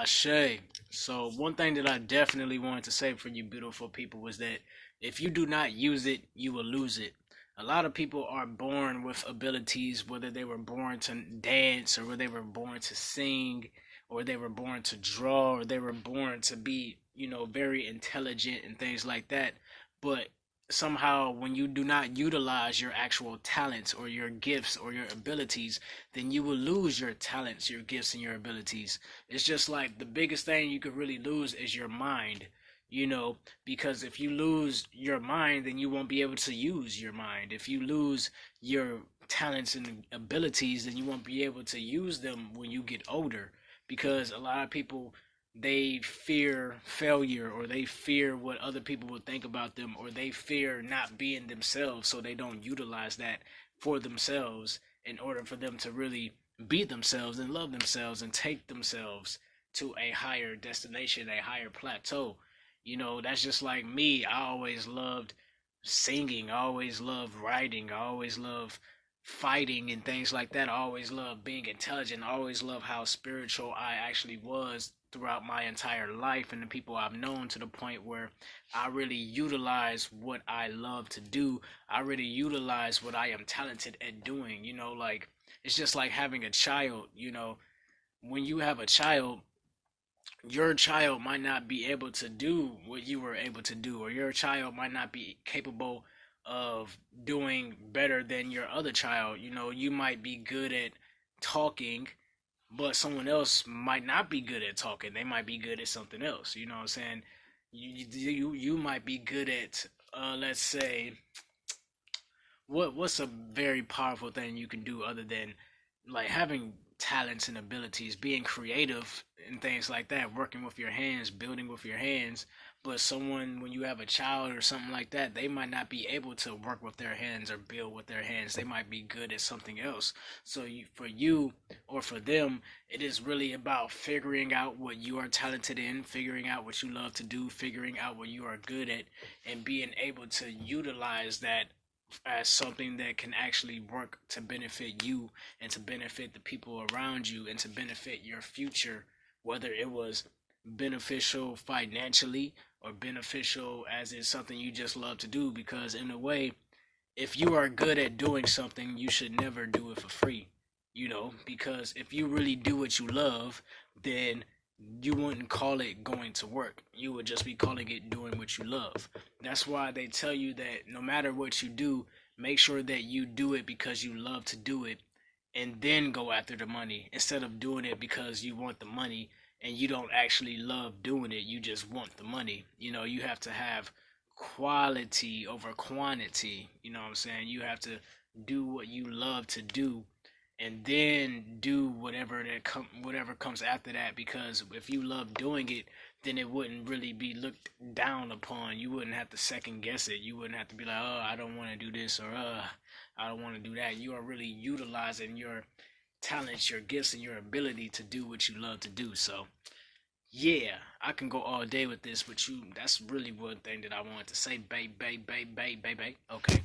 Ashe. So one thing that I definitely wanted to say for you beautiful people was that if you do not use it, you will lose it. A lot of people are born with abilities, whether they were born to dance or whether they were born to sing or they were born to draw or they were born to be, very intelligent and things like that. But somehow when you do not utilize your actual talents or your gifts or your abilities, then you will lose your talents, your gifts, and your abilities. It's just like the biggest thing you could really lose is your mind, because if you lose your mind, then you won't be able to use your mind. If you lose your talents and abilities, then you won't be able to use them when you get older. Because a lot of people, they fear failure, or they fear what other people will think about them, or they fear not being themselves, so they don't utilize that for themselves in order for them to really be themselves and love themselves and take themselves to a higher destination, a higher plateau. That's just like me. I always loved singing, I always loved writing, I always loved fighting and things like that. I always loved being intelligent. I always loved how spiritual I actually was throughout my entire life and the people I've known, to the point where I really utilize what I love to do. I really utilize what I am talented at doing. Like it's just like having a child. When you have a child, your child might not be able to do what you were able to do, or your child might not be capable of doing better than your other child. You might be good at talking, but someone else might not be good at talking. They might be good at something else. You know what I'm saying? You might be good at, let's say, what's a very powerful thing you can do other than like having talents and abilities, being creative and things like that, working with your hands, building with your hands. But someone, when you have a child or something like that, they might not be able to work with their hands or build with their hands. They might be good at something else. So for you or for them, it is really about figuring out what you are talented in, figuring out what you love to do, figuring out what you are good at, and being able to utilize that as something that can actually work to benefit you and to benefit the people around you and to benefit your future, whether it was beneficial financially or beneficial as is something you just love to do. Because in a way, if you are good at doing something, you should never do it for free. Because if you really do what you love, then you wouldn't call it going to work. You would just be calling it doing what you love. That's why they tell you that no matter what you do, make sure that you do it because you love to do it, and then go after the money, instead of doing it because you want the money and you don't actually love doing it. You just want the money. You have to have quality over quantity. You know what I'm saying? You have to do what you love to do, and then do whatever comes after that. Because if you love doing it, then it wouldn't really be looked down upon. You wouldn't have to second guess it. You wouldn't have to be like, oh, I don't want to do this, or I don't want to do that. You are really utilizing your talents, your gifts, and your ability to do what you love to do. So yeah, I can go all day with this, but that's really one thing that I wanted to say. Babe. Okay.